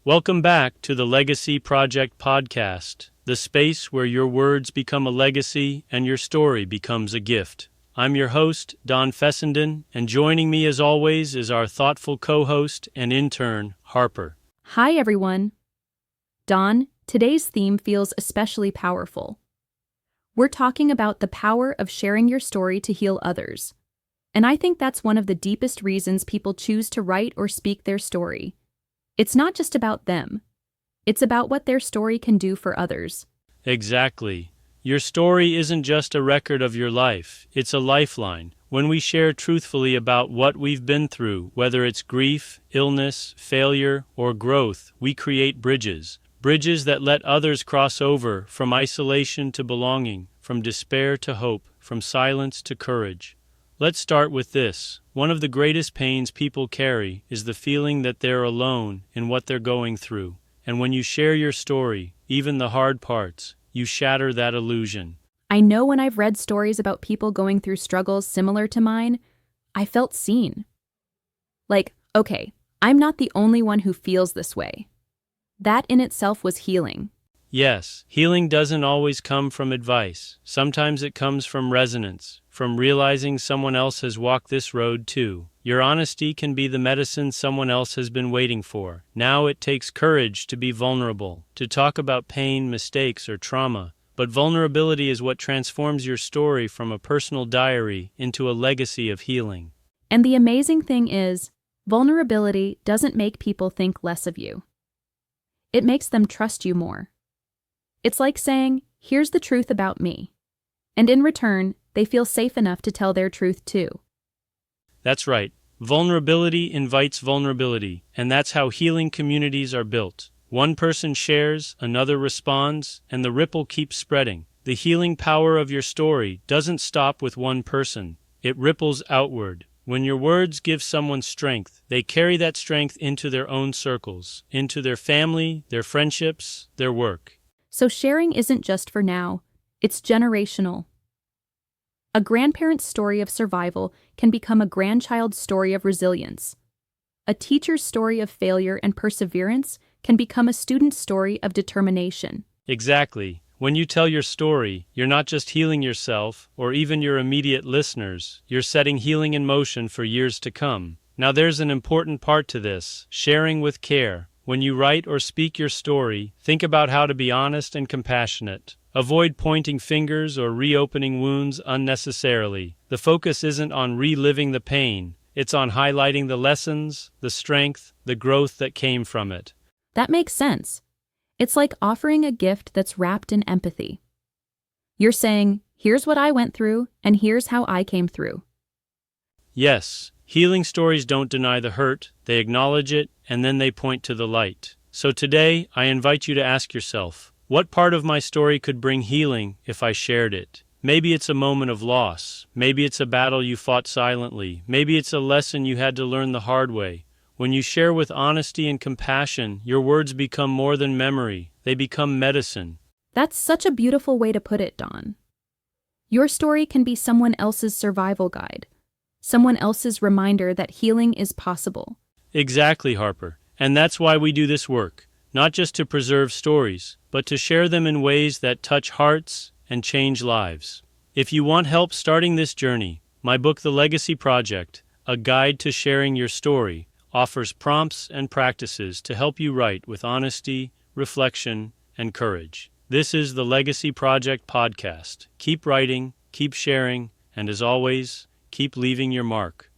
Welcome back to the Legacy Project podcast, the space where your words become a legacy and your story becomes a gift. I'm your host, Don Fessenden, and joining me as always is our thoughtful co-host and intern, Harper. Hi, everyone. Don, today's theme feels especially powerful. We're talking about the power of sharing your story to heal others. And I think that's one of the deepest reasons people choose to write or speak their story. It's not just about them. It's about what their story can do for others. Exactly. Your story isn't just a record of your life, it's a lifeline. When we share truthfully about what we've been through, whether it's grief, illness, failure, or growth, we create bridges. Bridges that let others cross over from isolation to belonging, from despair to hope, from silence to courage. Let's start with this. One of the greatest pains people carry is the feeling that they're alone in what they're going through. And when you share your story, even the hard parts, you shatter that illusion. I know when I've read stories about people going through struggles similar to mine, I felt seen. Like, okay, I'm not the only one who feels this way. That in itself was healing. Yes, healing doesn't always come from advice. Sometimes it comes from resonance, from realizing someone else has walked this road too. Your honesty can be the medicine someone else has been waiting for. Now it takes courage to be vulnerable, to talk about pain, mistakes, or trauma. But vulnerability is what transforms your story from a personal diary into a legacy of healing. And the amazing thing is, vulnerability doesn't make people think less of you. It makes them trust you more. It's like saying, here's the truth about me. And in return, they feel safe enough to tell their truth too. That's right. Vulnerability invites vulnerability, and that's how healing communities are built. One person shares, another responds, and the ripple keeps spreading. The healing power of your story doesn't stop with one person. It ripples outward. When your words give someone strength, they carry that strength into their own circles, into their family, their friendships, their work. So sharing isn't just for now, it's generational. A grandparent's story of survival can become a grandchild's story of resilience. A teacher's story of failure and perseverance can become a student's story of determination. Exactly. When you tell your story, you're not just healing yourself or even your immediate listeners, you're setting healing in motion for years to come. Now there's an important part to this, sharing with care. When you write or speak your story, think about how to be honest and compassionate. Avoid pointing fingers or reopening wounds unnecessarily. The focus isn't on reliving the pain, it's on highlighting the lessons, the strength, the growth that came from it. That makes sense. It's like offering a gift that's wrapped in empathy. You're saying, here's what I went through, and here's how I came through. Yes, healing stories don't deny the hurt, they acknowledge it, and then they point to the light. So today, I invite you to ask yourself, what part of my story could bring healing if I shared it? Maybe it's a moment of loss. Maybe it's a battle you fought silently. Maybe it's a lesson you had to learn the hard way. When you share with honesty and compassion, your words become more than memory. They become medicine. That's such a beautiful way to put it, Don. Your story can be someone else's survival guide, someone else's reminder that healing is possible. Exactly, Harper. And that's why we do this work. Not just to preserve stories, but to share them in ways that touch hearts and change lives. If you want help starting this journey, my book, The Legacy Project, A Guide to Sharing Your Story, offers prompts and practices to help you write with honesty, reflection, and courage. This is the Legacy Project podcast. Keep writing, keep sharing, and as always, keep leaving your mark.